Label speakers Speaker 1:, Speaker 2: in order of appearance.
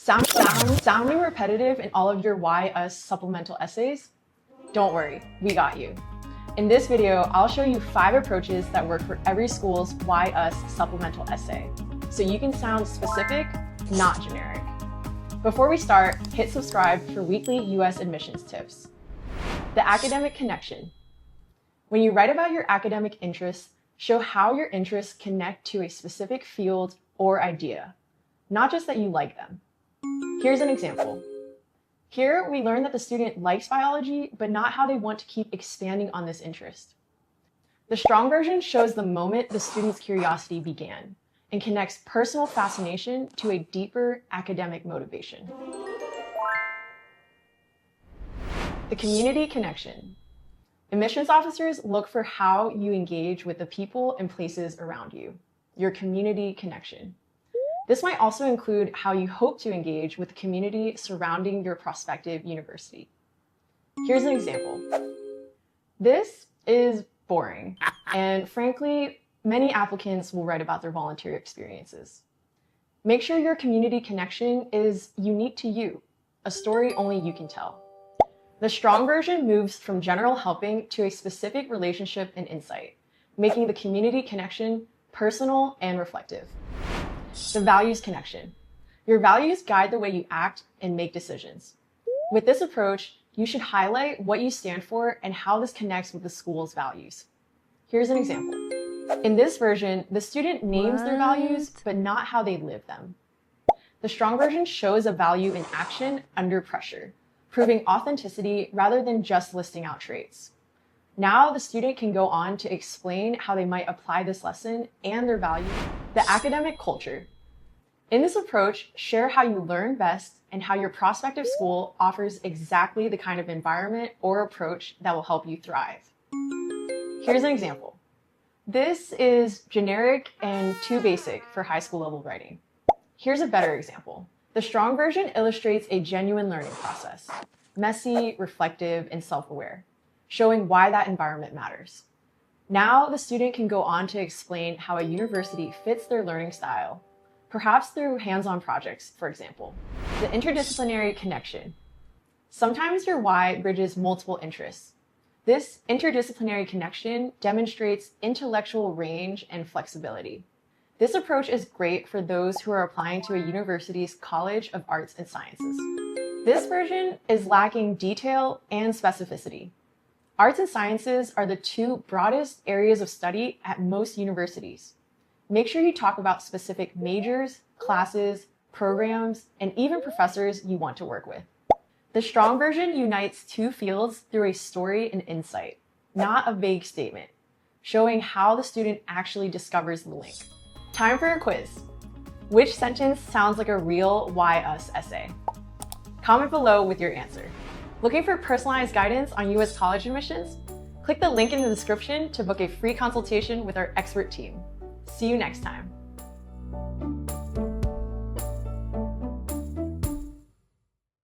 Speaker 1: Sounding repetitive in all of your US supplemental essays? Don't worry, we got you. In this video, I'll show you 5 approaches that work for every school's US supplemental essay, so you can sound specific, not generic. Before we start, hit subscribe for weekly US admissions tips. The academic connection. When you write about your academic interests, show how your interests connect to a specific field or idea, not just that you like them. Here's an example. Here, we learn that the student likes biology, but not how they want to keep expanding on this interest. The strong version shows the moment the student's curiosity began and connects personal fascination to a deeper academic motivation. The community connection. Admissions officers look for how you engage with the people and places around you, your community connection. This might also include how you hope to engage with the community surrounding your prospective university. Here's an example. This is boring, and frankly, many applicants will write about their volunteer experiences. Make sure your community connection is unique to you, a story only you can tell. The strong version moves from general helping to a specific relationship and insight, making the community connection personal and reflective. The values connection. Your values guide the way you act and make decisions. With this approach, you should highlight what you stand for and how this connects with the school's values. Here's an example. In this version, the student names their values, but not how they live them. The strong version shows a value in action under pressure, proving authenticity rather than just listing out traits. Now the student can go on to explain how they might apply this lesson and their values. The academic culture. In this approach, share how you learn best and how your prospective school offers exactly the kind of environment or approach that will help you thrive. Here's an example. This is generic and too basic for high school level writing. Here's a better example. The strong version illustrates a genuine learning process, messy, reflective, and self-aware, showing why that environment matters. Now the student can go on to explain how a university fits their learning style, perhaps through hands-on projects, for example. The interdisciplinary connection. Sometimes your why bridges multiple interests. This interdisciplinary connection demonstrates intellectual range and flexibility. This approach is great for those who are applying to a university's College of Arts and Sciences. This version is lacking detail and specificity. Arts and sciences are the 2 broadest areas of study at most universities. Make sure you talk about specific majors, classes, programs, and even professors you want to work with. The strong version unites 2 fields through a story and insight, not a vague statement, showing how the student actually discovers the link. Time for a quiz. Which sentence sounds like a real Why Us essay? Comment below with your answer. Looking for personalized guidance on US college admissions? Click the link in the description to book a free consultation with our expert team. See you next time.